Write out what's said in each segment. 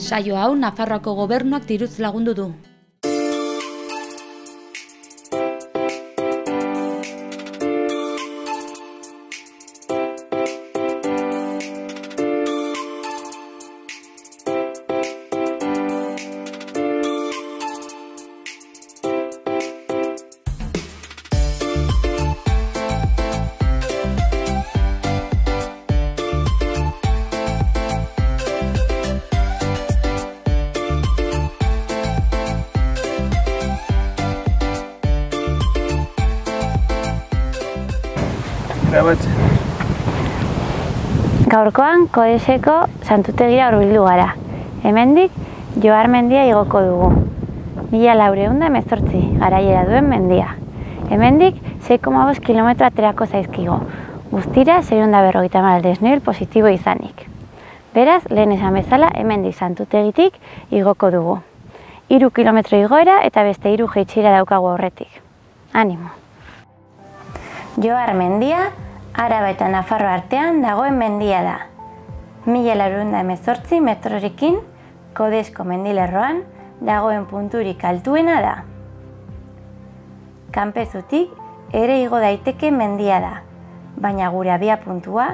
Saio hau Nafarroako gobernuak diruz lagundu du. Gaurkoan Kodeseko santutegira hurbildu gara. Hemendik Johar mendia igoko dugu. 1418 garaiera duen mendia. Hemendik 6,5 kilometro aterako zaizkigo. Guztira 650 desnivel positibo izanik. Beraz, lehen esan bezala, hemendik santutegitik igoko dugu. 3 kilometro igoera eta beste 3 jaitsira daukagu aurretik. Animo! Johar mendia, Araba eta Nafarro artean dagoen mendia da. 1418 metrorekin Kodesko mendilerroan dagoen punturik altuena da. Kanpezutik ere igo daiteke mendia da, baina gure abia puntua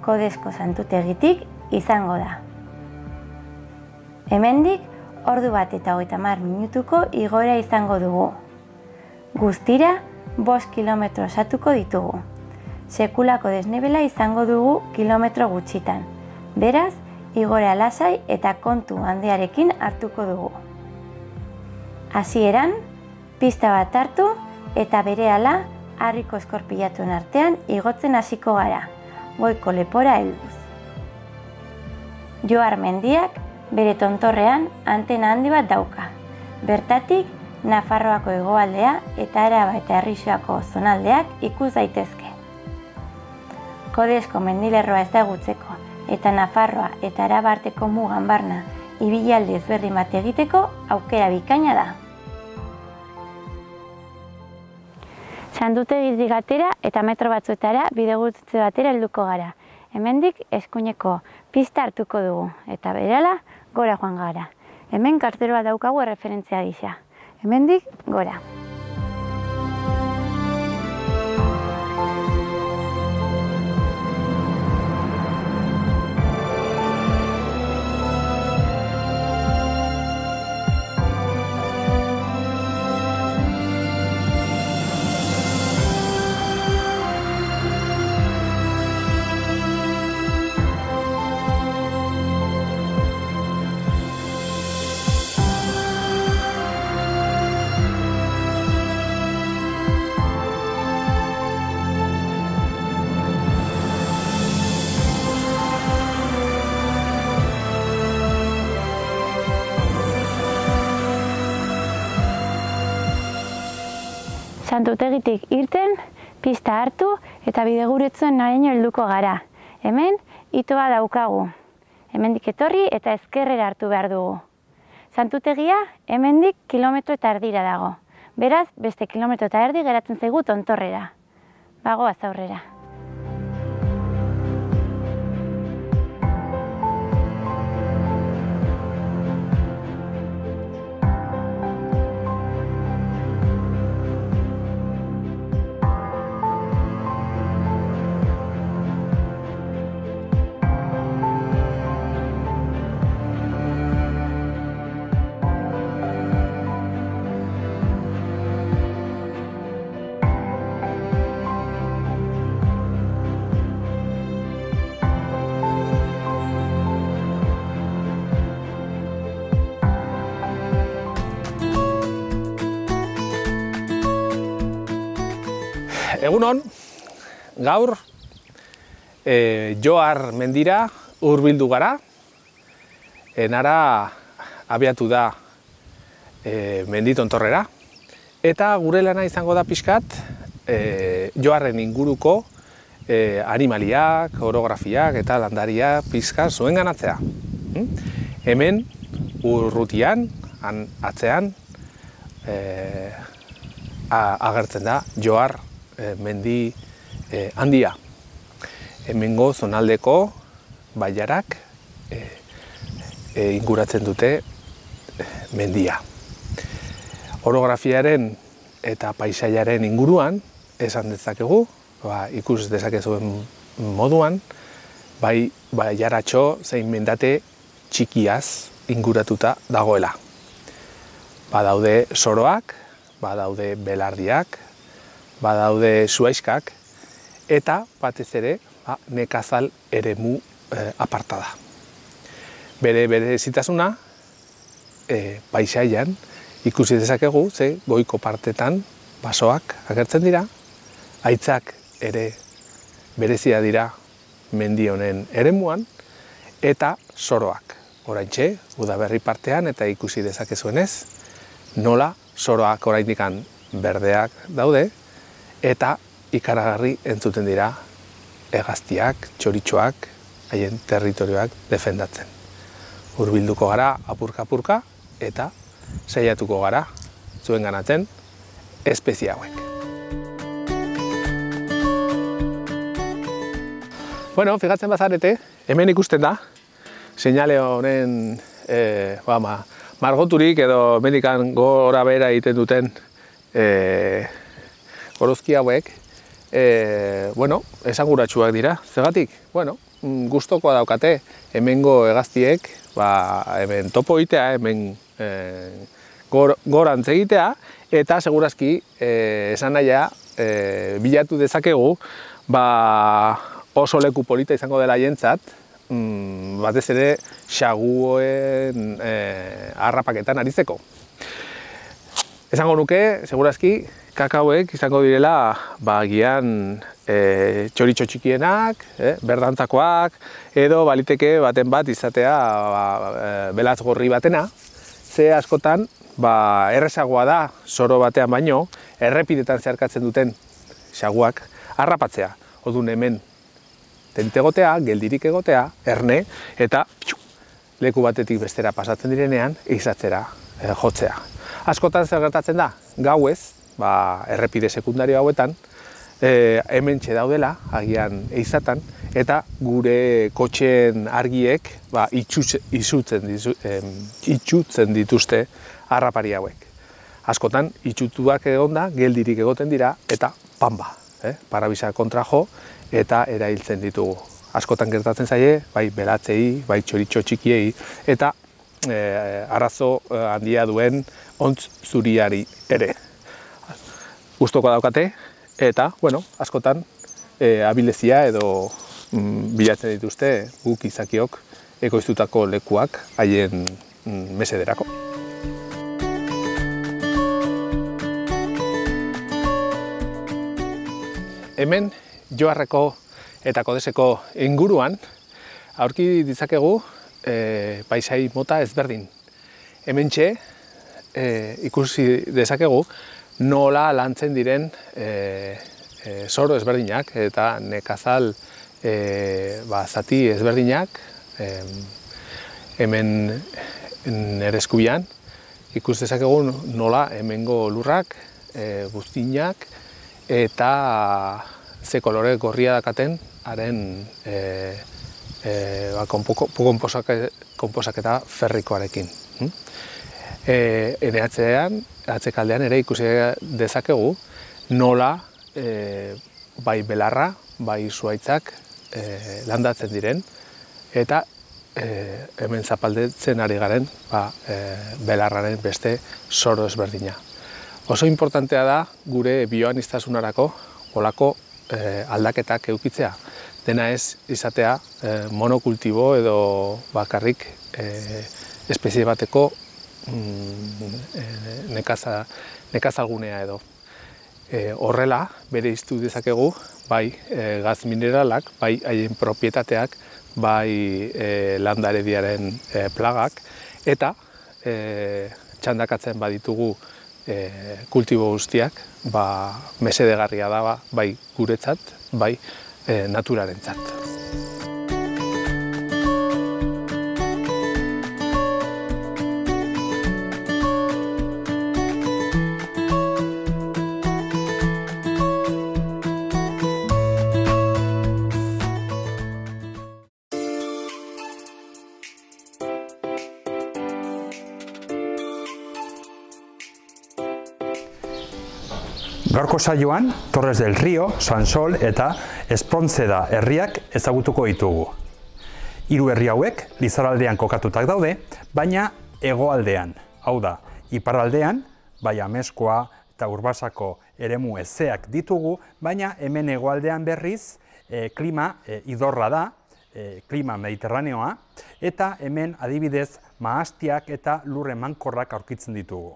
Kodesko santutegitik izango da. Hemendik ordu bat eta 30 minutuko igoera izango dugu. Guztira 5 kilometro osatuko ditugu. Sekulako desnibela izango dugu kilometro gutxitan. Beraz, igora lasai eta kontu handiarekin hartuko dugu. Hasieran, pista bat hartu eta berehala harriko eskorpilatuen artean igotzen hasiko gara, goiko lepora helduz. Johar mendiak bere tontorrean antena handi bat dauka. Bertatik, Nafarroako hegoaldea eta Araba eta Errioxako zonaldeak ikus daitezke. Kodesko mendilerroa ezagutzeko eta Nafarroa eta Araba arteko mugan barna ibilaldi ezberdin bat egiteko aukera bikaina da. Santutegitik atera eta metro batzuetara bidegurutze batera helduko gara. Hemendik eskuineko pista hartuko dugu eta berehala gora joan gara. Hemen karteloa daukagu erreferentzia gisa. Hemendik gora. Santutegitik irten, pista hartu eta bidegurutzen noraino helduko gara. Hemen itoa daukagu. Hemendik etorri eta ezkerrera hartu behar dugu. Santutegia hemendik kilometro eta erdira dago. Beraz, beste kilometro eta erdi geratzen zaigu tontorrera. Bagoaz aurrera. Egunon, gaur Johar mendira hurbildu gara. Enara abiatu da mendi tontorrera. Eta gure lana izango da pixkat Joharren inguruko animaliak, orografiak eta landaria pixka zuen ganatzea. Hemen urrutian, atzean, agertzen da Johar mendi handia. Hemengo zonaldeko bailarak inguratzen dute mendia. Orografiaren eta paisaiaren inguruan esan dezakegu, ikus dezakezuen moduan, bai jaratxo zein mendate txikiaz inguratuta dagoela. Badaude soroak, badaude belardiak, badaude zuaiskak, eta batez ere nekazal eremu aparta da. Bere berezitasuna paisaian ikusi dezakegu, ze goiko partetan basoak agertzen dira, haitzak ere berezia dira mendi honen eremuan, eta soroak. Oraintxe, udaberri partean eta ikusi dezakezuenez, nola soroak oraindikan berdeak daude, eta ikaragarri entzuten dira hegaztiak, txoritxoak, haien territorioak defendatzen. Hurbilduko gara apurka-apurka eta saiatuko gara zuen ganatzen espezie hauek. Bueno, fijatzen bazarete, hemen ikusten da, seinale honen margoturik edo medikan gora bera egiten duten gorozki hauek, esanguratsuak dira. Zergatik? Gustokoa daukate hemengo hegaztiek, hemen topo egitea, hemen gorantz egitea, eta segurazki esan nahia bilatu dezakegu oso leku polita izango dela jentzat, batez ere xaguoen harrapaketan aritzeko. Esango nuke, segurazki, kakauek izango direla gian txoritxo txikienak, berdantzakoak, edo baliteke baten bat izatea belatz gorri batena, ze askotan errezagoa da soro batean baino, errepidetan zeharkatzen duten xaguak harrapatzea. Odun hemen tentegotea, geldirik egotea, erne, eta leku batetik bestera pasatzen direnean, eizatzera jotzea. Askotan zer gertatzen da, gauez, errepide sekundario hauetan, hemen daudela, agian eizatan, eta gure kotxeen argiek itxutzen dituzte harrapari hauek. Askotan, itxutuak egonda, geldirik egoten dira, eta panba, parabisa kontra jo, eta erailtzen ditugu. Askotan gertatzen zaie, bai belatzei, bai txoritxo txikiei, eta arazo handia duen ontz zuriari ere. Gustoko daukate, eta, askotan abilezia edo bilatzen dituzte guk izakiok ekoiztutako lekuak haien mesederako. Hemen, Joarreko eta Kodeseko inguruan, aurki ditzakegu paisai mota ezberdin. Hementxe ikusi dezakegu nola lantzen diren soro ezberdinak eta nekazal zati ezberdinak hemen nere eskubian. Ikus dezakegu nola hemengo lurrak, buztinak eta ze kolore gorria dakaten haren konposaketa ferrikoarekin. Atzekaldean ere ikusi dezakegu nola bai belarra, bai zuaitzak landatzen diren, eta hemen zapaldetzen ari garen belarraren beste soro ezberdina. Oso importantea da gure bioaniztasunarako olako aldaketak edukitzea. Dena ez izatea monokultibo edo bakarrik espezie bateko nekazalgunea edo. Horrela, bere iztu dezakegu, bai gaz mineralak, bai haien propietateak, bai landarediaren plagak, eta txandakatzen baditugu kultibo guztiak, mesedegarria da bai guretzat, bai naturarentzat. Gaurko saioan, Torres del Rio, Sansol eta Espronceda herriak ezagutuko ditugu. Hiru herri hauek Lizarraldean kokatutak daude, baina hegoaldean, hau da, iparraldean, bai Ameskoa eta Urbasako eremu hezeak ditugu, baina hemen hegoaldean berriz klima idorra da, klima mediterraneoa, eta hemen adibidez mahastiak eta lur emankorrak aurkitzen ditugu.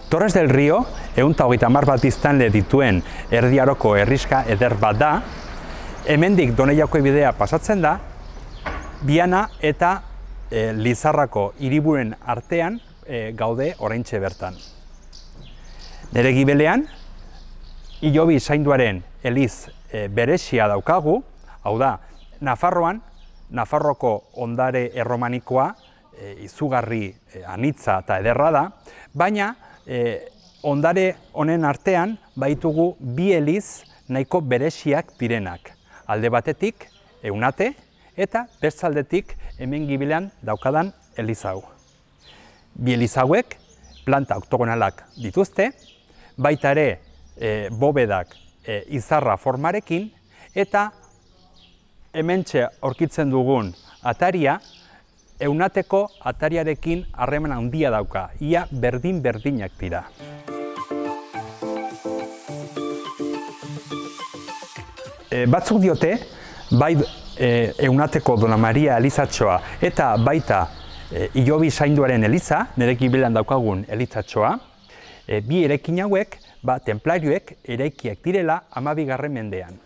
Torres del Rio, 130 bat biztanle dituen Erdi Aroko herrixka eder bat da, hemendik Doneiako bidea pasatzen da, Biana eta Lizarrako hiriburen artean gaude oraintxe bertan. Nere gibelean, Hilobi zainduaren eliz berezia daukagu, hau da, Nafarroan, Nafarroko ondare erromanikoa, izugarri anitza eta ederra da, baina ondare honen artean baitugu bi eliz nahiko bereziak direnak. Alde batetik Eunate eta bestaldetik hemen gibilean daukadan eliz hau. Bi eliz hauek planta oktogonalak dituzte, baita ere bobedak izarra formarekin eta hementxe aurkitzen dugun ataria Eunateko atariarekin harreman handia dauka, ia berdin-berdinak dira. Batzuk diote, bai Eunateko Dona Maria elizatxoa eta baita Hilobi zainduaren eliza, nere gibelan daukagun elizatxoa, bi eraikin hauek, tenplarioek eraikiak direla 12. mendean.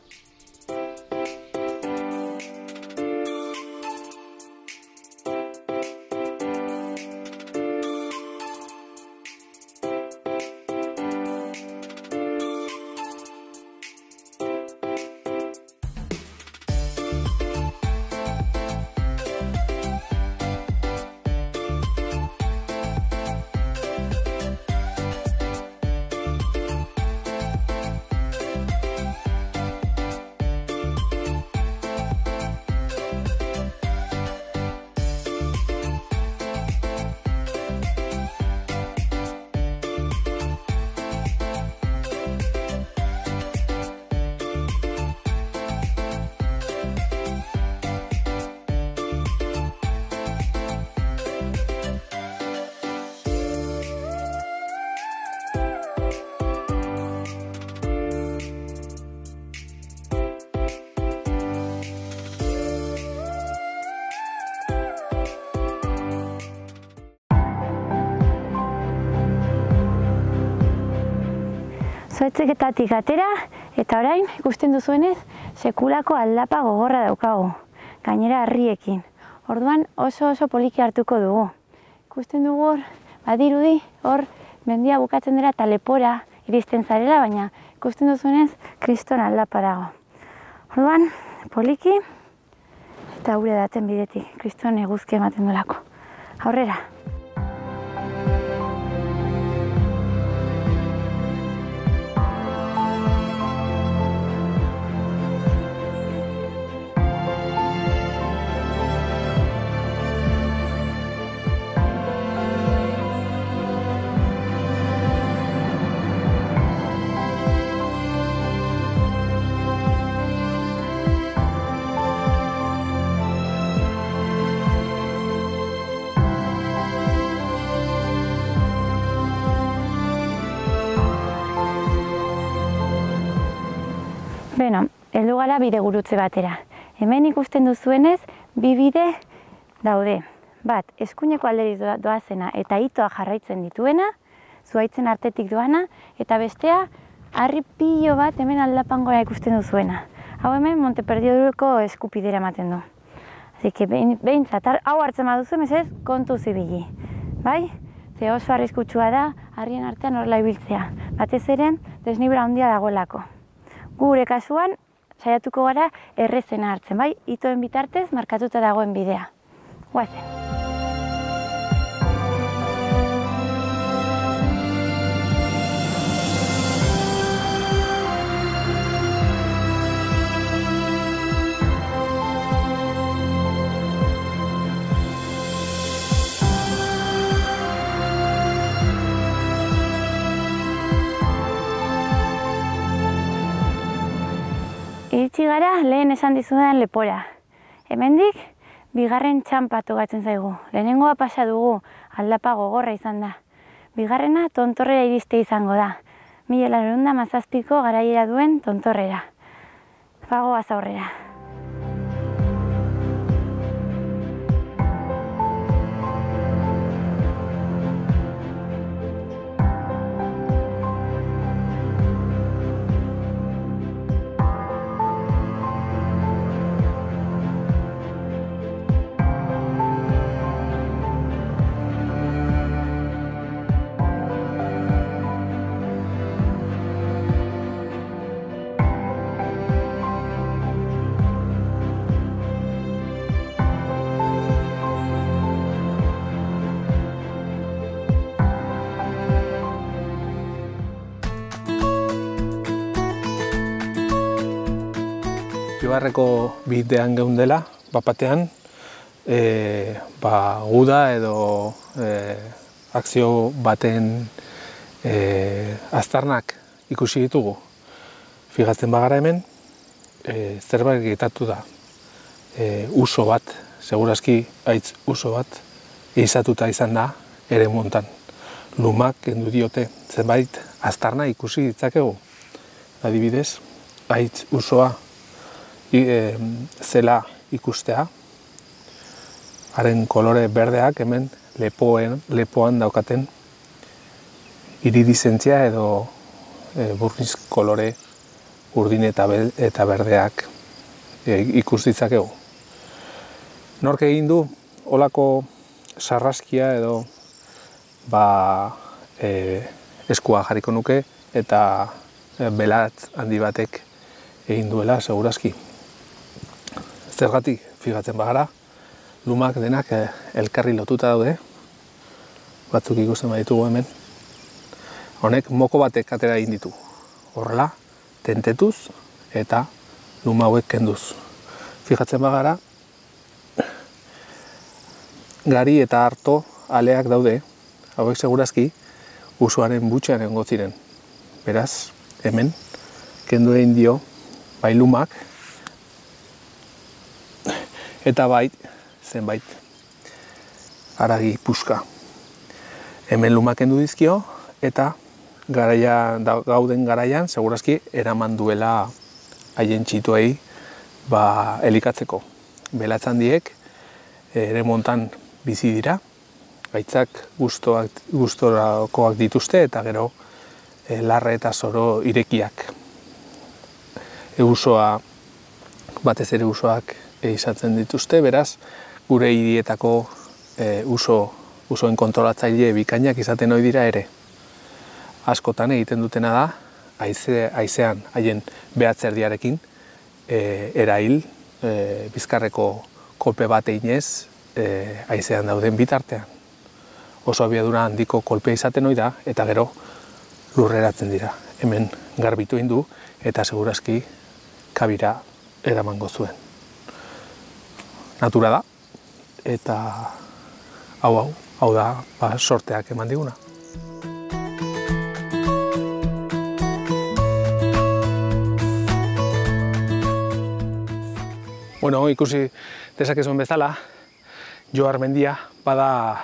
Zoetzeketatik atera eta orain ikusten duzuenez sekulako aldapa gogorra daukagu, gainera harriekin. Orduan oso poliki hartuko dugu. Ikusten dugu hor, badirudi, hor mendia bukatzen dela eta lepora iristen zarela, baina ikusten duzuenez kriston aldapa dago. Orduan, poliki eta gure daten bidetik, kriston eguzki ematen dolako. Aurrera! Beno, heldu gara bide gurutze batera. Hemen ikusten duzuenez, bi bide daude. Bat, eskuineko alderiz doazena eta itoa jarraitzen dituena, zuhaitzen artetik doana, eta bestea, harri pilo bat hemen aldapangora ikusten duzuena. Hau hemen Monteperdioko eskupidera ematen du. Así que behintzat, hau hartzen baduzu, mesedez, kontu zibili. Bai? Ze oso arriskutsua da, harrien artean horrela ibiltzea. Batez ere, desnibra handia dagoelako. Gure kasuan, saiatuko gara errezena hartzen, bai? Itoen bitartez, markatuta dagoen bidea. Guazen. Iritsi gara lehen esan dizudan lepora. Hemendik, bigarren txanpa tokatzen zaigu. Lehenengoa pasa dugu, aldapa gogorra izan da. Bigarrena tontorrera iriste izango da. 1917ko garaiera duen tontorrera. Bagoaz aurrera. Ibarreko bidean geundela, bapatean, guda edo akzio baten aztarnak ikusi ditugu. Fijatzen bagara hemen, zerbait gertatu da. Uso bat, segurazki haitz uso bat, izatuta izan da ere montan. Lumak kendu diote, zenbait aztarna ikusi ditzakegu. Adibidez, haitz usoa zela ikustea, haren kolore berdeak hemen lepoan daukaten iridizentzia edo burniz kolore urdin eta berdeak ikus ditzakegu. Nork egin du olako sarraskia edo eskua jarriko nuke eta belatz handi batek egin duela segurazki. Zergatik fijatzen bagara, lumak denak elkarri lotuta daude, batzuk ikusten baditugu hemen. Honek moko batek atera egin ditu. Horrela, tentetuz eta luma hauek kenduz. Fijatzen bagara, gari eta harto aleak daude, hauek segurazki usoaren butxean egongo ziren. Beraz, hemen, kendu egin dio, bai lumak, eta bai, zenbait, haragi puska. Hemen lumak kendu dizkio, eta gauden garaian, segurazki, eraman duela haien txituei elikatzeko. Belatz-handiek ere montan bizi dira, gaitzak gustorakoak dituzte, eta gero larre eta zoro irekiak. Batez ere usoak izatzen dituzte, beraz, gure hirietako usoen kontrolatzaile bikainak izaten ohi dira ere. Askotan egiten dutena da, haizean haien behatzerdiarekin erail, bizkarreko kolpe bat eginez, haizean dauden bitartean. Oso abiadura handiko kolpea izaten ohi da, eta gero lurreratzen dira. Hemen garbitu egin du, eta segurazki kabira eramango zuen. Natura da, eta hau da sorteak eman diguna. Bueno, ikusi dezakezuen bezala, Johar mendia bada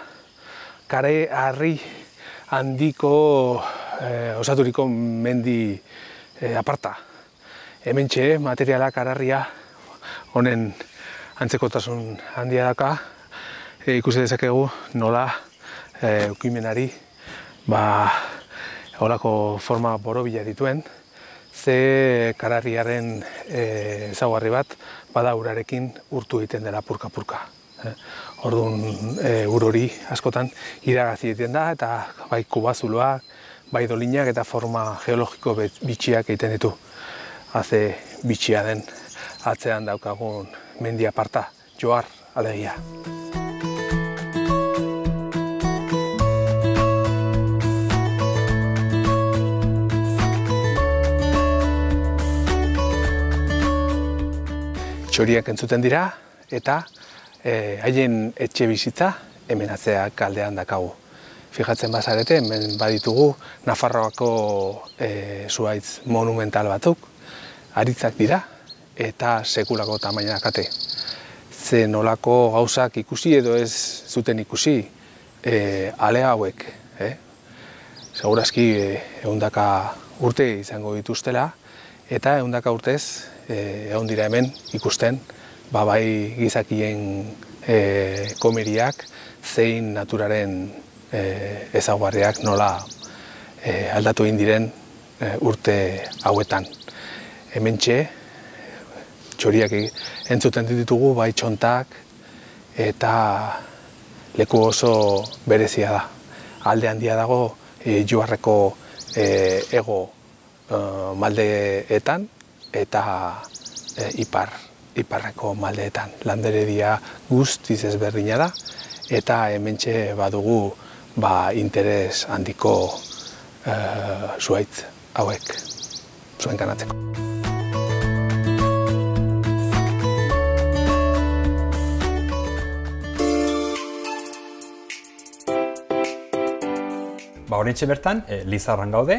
kare harri handiko osaturiko mendi aparta. Hementxe materialak ararria honen antzekotasun handia daka, ikusi dezakegu nola ukimenari horako forma borobila dituen, ze kararriaren ezaugarri bat bada urarekin urtu egiten dela purka-purka. Orduan ur hori askotan iragazi egiten da eta bai kubazuloak, bai dolinak eta forma geologiko bitxiak egiten ditu. Haze bitxia den atzean daukagun mendi aparta, Johar alegia. Txoriak entzuten dira eta haien etxe bizitza hemen atzeak aldean dakagu. Fijatzen bazarete, hemen baditugu Nafarroako zuhaitz monumental batzuk, aritzak dira eta sekulako tamaina dakate. Ze nolako gauzak ikusi edo ez zuten ikusi ale hauek. Segurazki 100 urte izango dituztela eta 100 urtez egon dira hemen ikusten bai gizakien komeriak zein naturaren ezaugarriak nola aldatu egin diren urte hauetan. Hementxe txoriak entzuten ditugu bai txontak eta leku oso berezia da. Alde handia dago Joharreko hego maldeetan eta iparreko maldeetan. Landeredia guztiz ezberdina da eta hementxe badugu interes handiko zuhaitz hauek zuenganatzeko. Horentxe bertan, Lizarran gaude,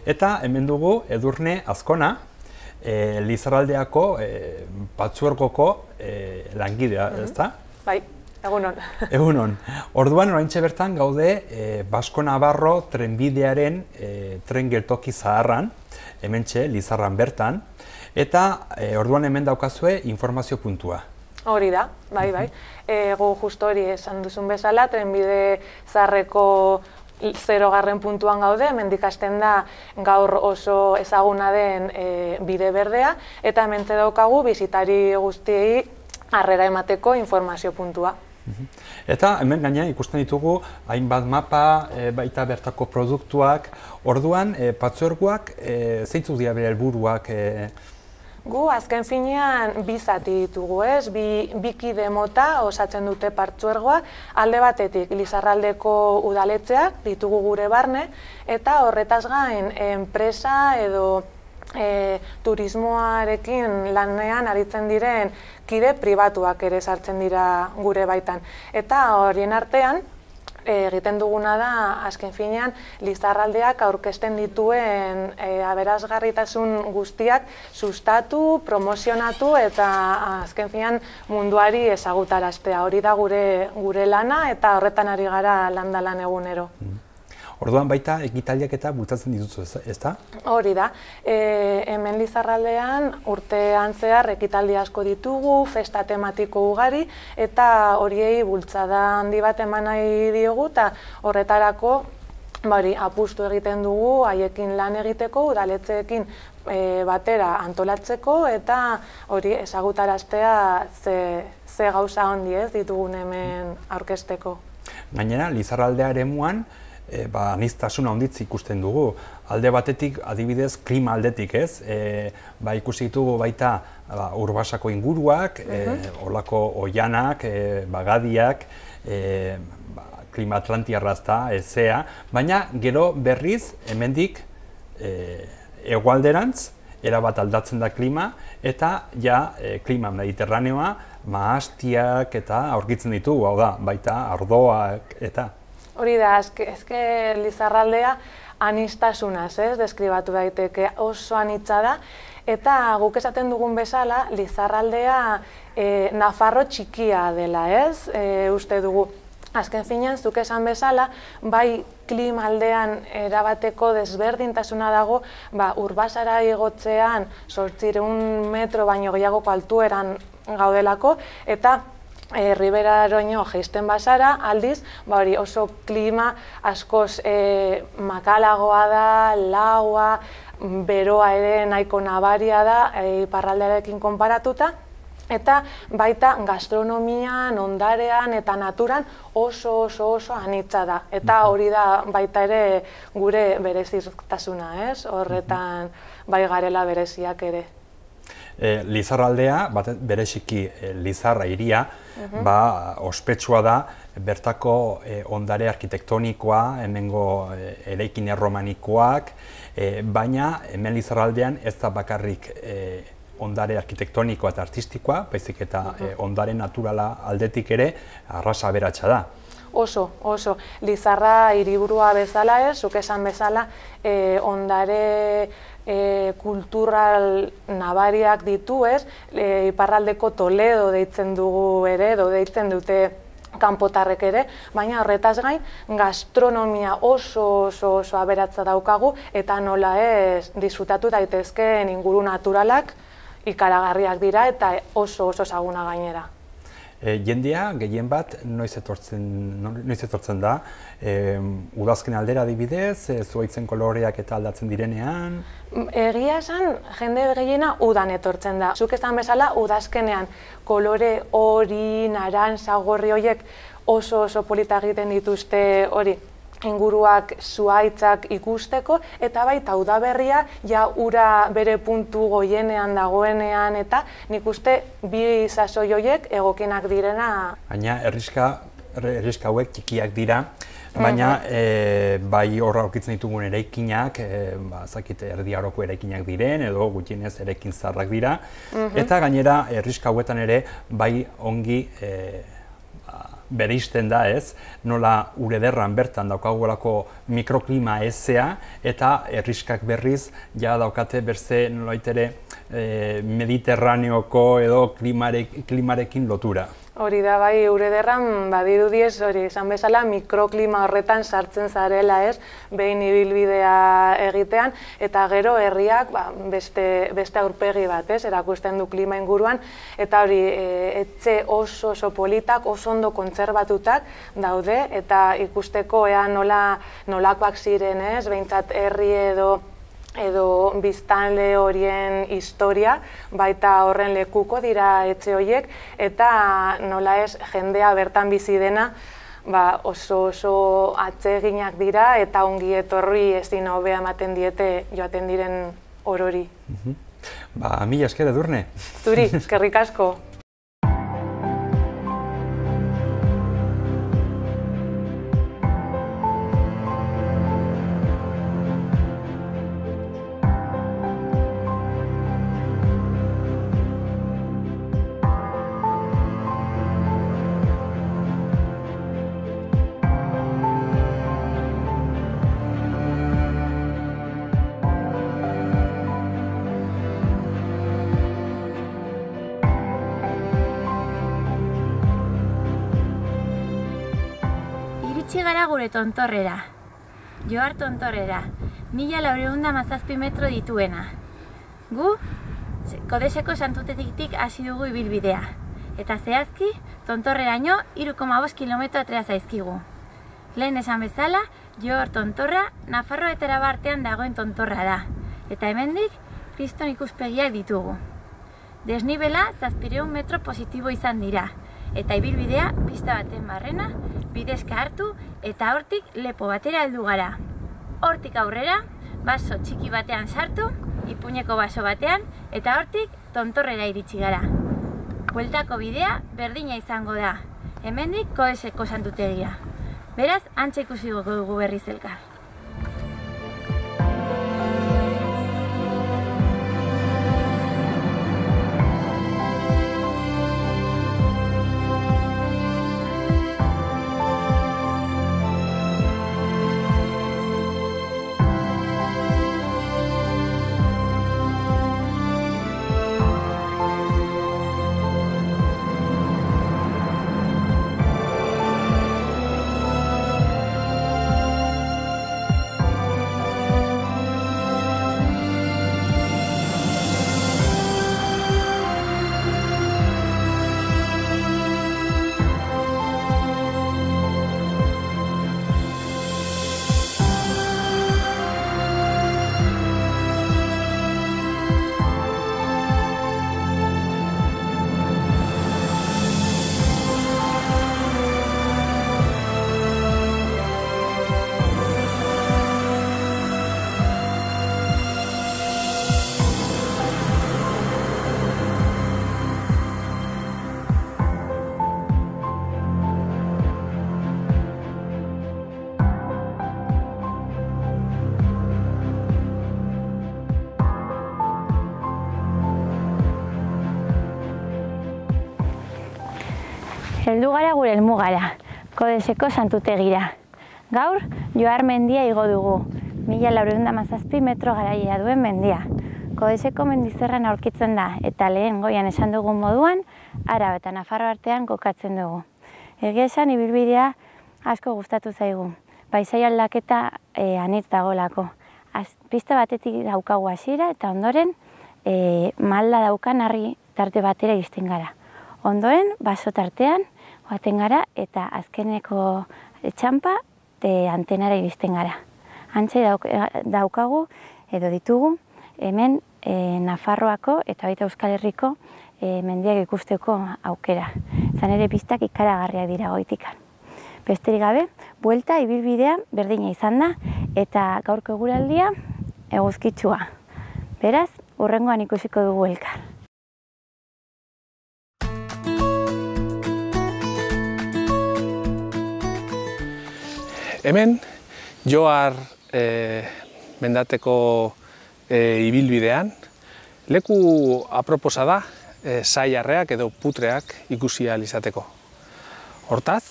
eta hemen dugu Edurne Azkona, Lizarraldeako Patzuergoko langidea, ezta? Bai, egunon. Egunon. Orduan, horentxe bertan gaude Basko-Navarro trenbidearen tren geltoki zaharran, hementxe Lizarran bertan, eta orduan hemen daukazue informazio puntua. Hori da, bai. Gu justo hori esan duzun bezala, trenbide zaharreko 0. puntuan gaude, hemendik hasten da gaur oso ezaguna den bide berdea, eta hementxe daukagu bisitari guztiei harrera emateko informazio puntua. Eta hemen gaina ikusten ditugu hainbat mapa, baita bertako produktuak, orduan Patzuergoak zeintzuk dira bere helburuak? Gu azken finean bi zati ditugu, ez? Bi kide mota osatzen dute Patzuergoa, alde batetik Lizarraldeko udaletxeak ditugu gure barne, eta horretaz gain enpresa edo turismoarekin lanean aritzen diren kide pribatuak ere sartzen dira gure baitan. Eta horien artean, egiten duguna da, azken finean, Lizarraldeak aurkezten dituen aberasgarritasun guztiak sustatu, promozionatu eta azken finean munduari ezagutaraztea. Hori da gure lana eta horretan ari gara landalan egunero. Orduan baita ekitaldiak eta bultzatzen dituzu, ezta? Hori da. Hemen Lizarraldean urtean zehar ekitaldi asko ditugu, festa tematiko ugari, eta horiei bultzada handi bat eman nahi diogu, eta horretarako apustu egiten dugu haiekin lan egiteko, udaletxeekin batera antolatzeko, eta hori ezagutaraztea ze gauza handi ez ditugun hemen aurkezteko. Gainera, Lizarraldea eremuan aniztasuna handitz ikusten dugu. Alde batetik, adibidez, klima aldetik, ez? Ikusi ditugu baita Urbasako inguruak, olako oianak, bagadiak, klima atlantiarrazta, ezea, baina gero berriz, hemendik hegoalderantz, erabat aldatzen da klima, eta klima mediterraneoa, mahastiak eta aurkitzen ditugu, hau da, baita ardoak eta. Hori da, ezke Lizarraldea anistasunaz, deskribatu daiteke, oso anitza da, eta guk esaten dugun bezala, Lizarraldea Nafarro txikia dela, uste dugu. azken finean, zuk esan bezala, bai klima aldean erabateko desberdintasuna dago, Urbasara igotzean 800 metro baino gehiagoko altueran gaudelako, eta Riberaroino jaisten bazara, aldiz, oso klima askoz makalagoa da, laua, beroa ere nahiko nabaria da, iparraldearekin konparatuta, eta baita gastronomian, ondarean eta naturan oso anitza da. Eta hori da baita ere gure berezitasunea, ez? Horretan bai garela bereziak ere. Lizarraldea, bereziki Lizarra hiria, ospetsua da bertako ondare arkitektonikoa, hemengo eraikin erromanikoak, baina hemen Lizarraldean ez da bakarrik ondare arkitektonikoa eta artistikoa, baizik eta ondare naturala aldetik ere arrasa aberatsa da. Oso. Lizarra hiriburua bezala zuk esan bezala, ondare kultural nabariak ditu iparraldeko Toledo deitzen dugu ere, edo deitzen dute kanpotarrek ere, baina horretaz gain gastronomia oso aberatsa daukagu, eta nola ez disfrutatu daitezkeen inguru naturalak ikaragarriak dira eta oso ezaguna gainera. Jendea gehien bat noiz etortzen da, udazken aldera adibidez, zuhaitzen koloreak eta aldatzen direnean? Egia esan, jende gehiena udan etortzen da. Zuk esan bezala, udazkenean kolore hori, narantza, gorri horiek oso polita egiten dituzte hori inguruak zuhaitzak ikusteko, eta baita udaberria ja ura bere puntu goienean dagoenean, eta nik uste bi sasoi horiek egokienak direna. Baina herriska hauek txikiak dira, baina bai horra aurkitzen ditugun eraikinak, erdi aroko eraikinak diren, edo gutxienez eraikin zaharrak dira, eta gainera herriska hauetan ere bai ongi bereizten da nola Urederran bertan daukagulako mikroklima ezea, eta herriskak berriz ja daukate berze nolait ere mediterraneoko edo klimarekin lotura. Hori da, bai, Urederran badirudiez, hori izan bezala, mikroklima horretan sartzen zarela behin ibilbidea egitean, eta gero herriak beste aurpegi bat erakusten du klima inguruan, eta hori etxe oso politak, oso ondo kontserbatutak daude, eta ikusteko ea nolakoak ziren, behintzat herri edo biztanle horien historia, baita horren lekuko dira etxe horiek, eta nola ez jendea bertan bizi dena oso atseginak dira, eta ongi etorri ezin hobea ematen diete joaten diren orori. Mila esker Edurne. Zuri, eskerrik asko. Iritsi gara gure tontorrera, Johar tontorrera, 1417 metro dituena. Gu, Kodeseko Santutetik hasi dugu ibilbidea, eta zehazki tontorreraino 3,5 kilometro atera zaizkigu. Lehen esan bezala, Johar tontorra Nafarroa eta Araba artean dagoen tontorra da, eta hemendik kriston ikuspegiak ditugu. Desnibela 700 metro positibo izan dira, eta ibilbidea pista baten barrena, bidezka hartu eta hortik lepo batera heldu gara. Hortik aurrera, baso txiki batean sartu, ipuineko baso batean, eta hortik tontorrera iritsi gara. Bueltako bidea berdina izango da, hemendik Kodeseko Santutegia. Beraz, antxe ikusi dugu berriz elkar. Heldu gara gure helmugara, Kodeseko santutegira. Gaur, Johar mendia igo dugu, 1417 metro garaia duen mendia. Kodeseko mendizerran aurkitzen da, eta lehen goian esan dugun moduan, Araba eta Nafarroa artean kokatzen dugu. Egia esan, ibilbidea asko gustatu zaigu, paisai aldaketa anitz dagoelako. Pista batetik daukagu hasiera eta ondoren malda daukan harri tarte batera iristen gara. Ondoren, baso tartean joaten gara eta azkeneko txanpa antenara iristen gara. Antxe daukagu edo ditugu hemen Nafarroako eta baita Euskal Herriko mendiak ikusteko aukera. Izan ere pistak ikaragarriak dira goitikan. Besterik gabe, buelta ibilbidea berdina izan da eta gaurko eguraldia eguzkitsua. Beraz, hurrengoan ikusiko dugu elkar. Hemen, Johar mendateko ibilbidean, leku aproposa da saiarreak edo putreak ikusi ahal izateko. Hortaz,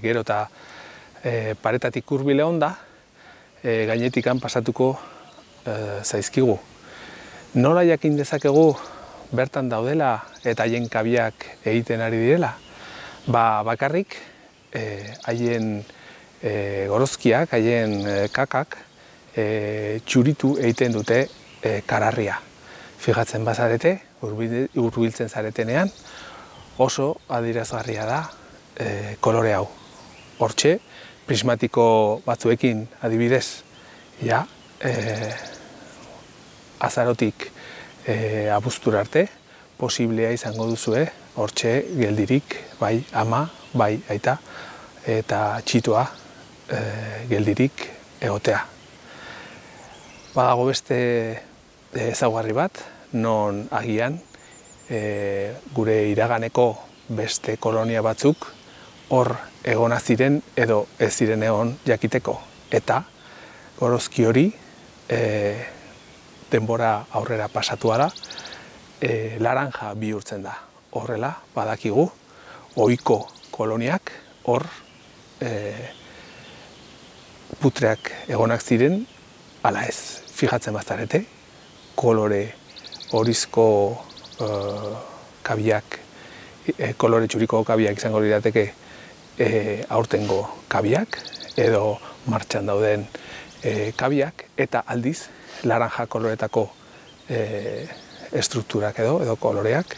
gero eta paretatik hurbile onda, gainetikan pasatuko zaizkigu. Nola jakin dezakegu bertan daudela eta haien kabiak egiten ari direla? Bakarrik haien gorozkiak, haien kakak txuritu egiten dute kararria. Fijatzen bazarete, hurbiltzen zaretenean, oso adierazgarria da kolore hau. Hortxe, prismatiko batzuekin adibidez, azarotik abuztura arte, posiblea izango duzue, hortxe geldirik, bai ama, bai aita, eta txitoa geldirik egotea. Badago beste ezaugarri bat, non agian gure iraganeko beste kolonia batzuk hor egona ziren edo ez ziren egon jakiteko. Eta gorozki hori denbora aurrera pasatua da, laranja bihurtzen da. Horrela, badakigu, ohiko koloniak hor putreak egonak ziren, ala ez. Fijatzen bazarete, kolore horizko kabiak, kolore txuriko kabiak izango lirateke aurtengo kabiak, edo martxan dauden kabiak, eta aldiz, laranja koloretako estrukturak edo koloreak,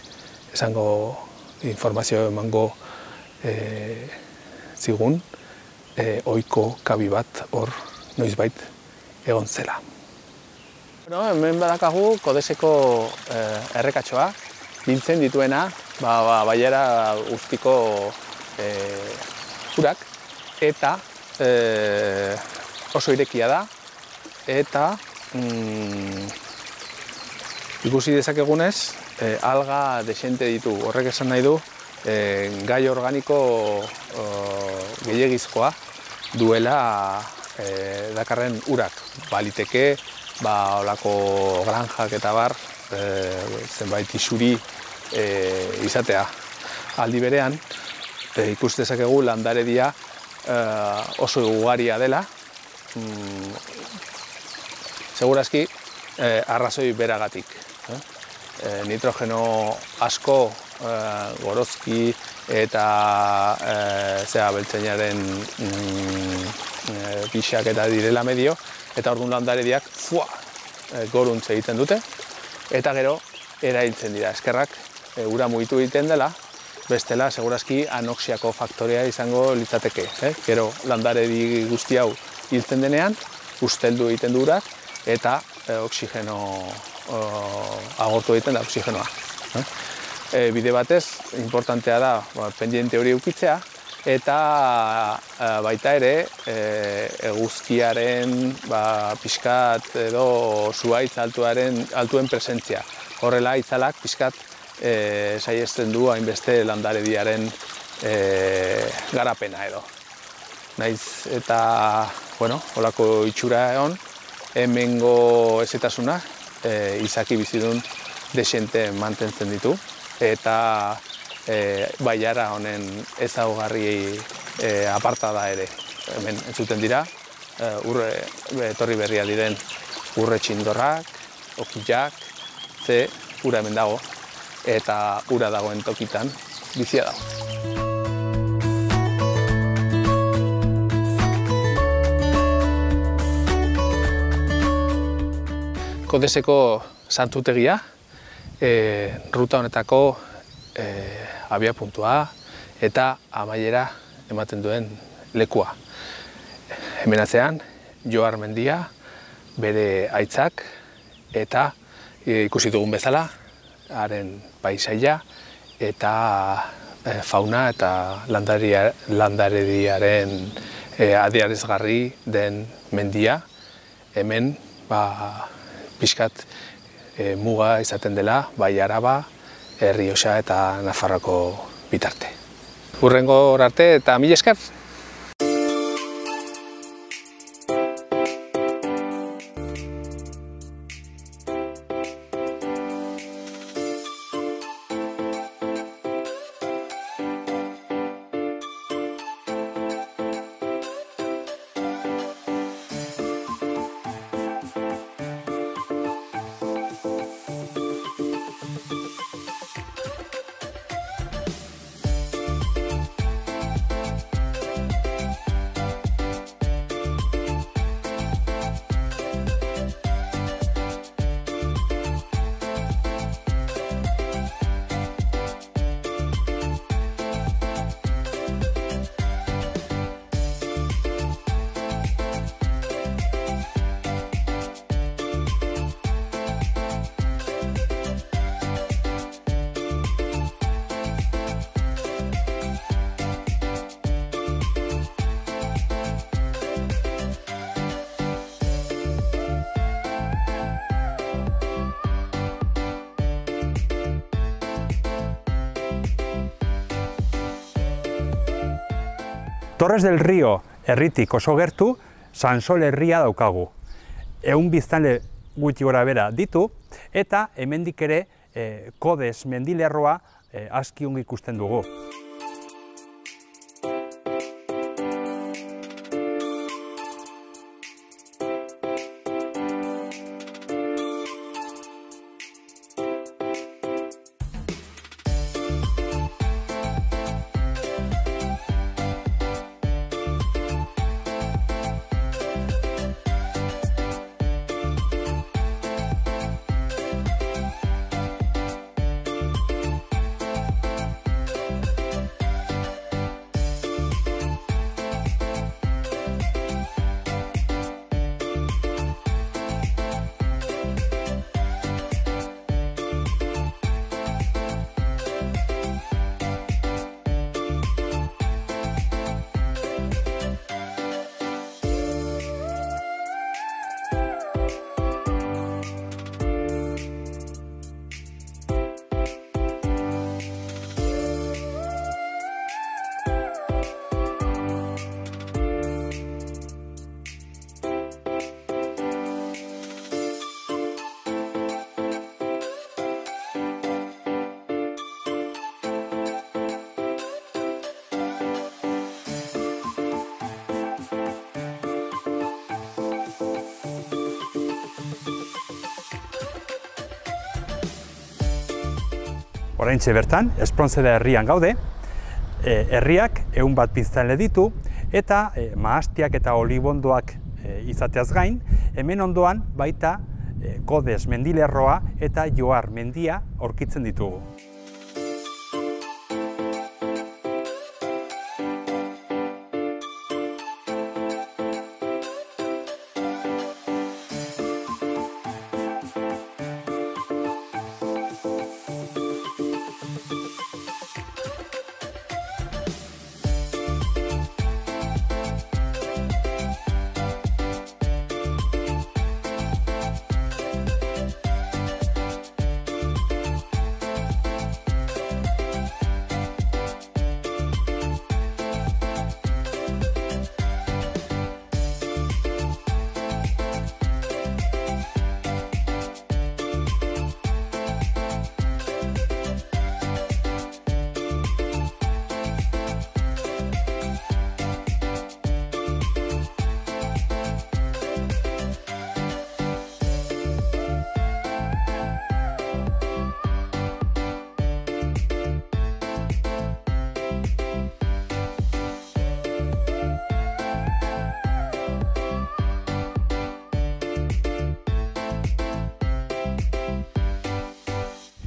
esango informazio emango zigun, ohiko kabi bat hor noizbait egon zela. Hemen badakagu Kodeseko errekatxoa, biltzen dituena baiara guztiko urak, eta oso irekia da, eta ikusi dezakegunez, alga desente ditu. Horrek esan nahi du, gai organiko gehiegizkoa duela dakarren urak. Baliteke, olako granjak eta bar, zenbait isuri izatea. Aldi berean, ikus dezakegu landaredia oso ugaria dela, segurazki arrazoi beragatik. Nitrogeno asko gorozki eta beltzainaren pixak eta direla medio, eta orduan landarediak goruntze egiten dute, eta gero erailtzen dira. Eskerrak ura mugitu egiten dela, bestela segurazki anoxiako faktorea izango litzateke. Gero landaredi guzti hau hiltzen denean, usteldu egiten du urak, eta oksigeno agortu egiten da oksigenoa. Bide batez, importantea da pendiente hori ukitzea, eta baita ere eguzkiaren pixkat edo zuhaitz altuen presentzia. Horrela itzalak pixkat saiesten du hainbeste landarediaren garapena edo. Naiz eta holako itxura egon, hemengo ezetasunak izaki bizidun desente mantentzen ditu, eta bailara honen ezaugarri aparta da ere. Hemen entzuten dira, etorri berria diren urre txindorrak, okillak, ze ura hemen dago, eta ura dagoen tokitan bizia dago. Kodeseko santutegia, ruta honetako abiapuntua eta amaiera ematen duen lekua. Hemen atzean, Johar mendia, bere aitzak eta ikusi dugun bezala, haren paisaia eta fauna eta landarediaren adierazgarri den mendia. Hemen pixkat muga izaten dela, bai Araba, Errioxa eta Nafarroako bitarte. Hurrengo arte eta mila esker! Torres del Rio herritik oso gertu, Sansol herria daukagu. 100 biztanle gutxi gorabehera ditu, eta hemendik ere Kodes mendilerroa aski ongi ikusten dugu. Oraintxe bertan, Espronceda herrian gaude, herriak 101 biztanle ditu, eta mahastiak eta olibondoak izateaz gain, hemen ondoan baita Kodes mendilerroa eta Johar mendia aurkitzen ditugu.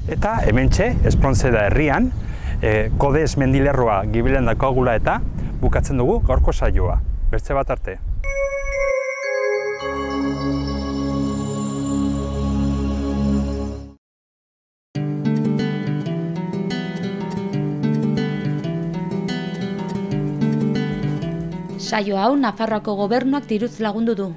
Eta hementxe, Espronceda herrian, Kodez mendilerroa gibilen dakagula eta bukatzen dugu gaurko saioa. Beste bat arte. Saio hau Nafarroako Gobernuak diruz lagundu du.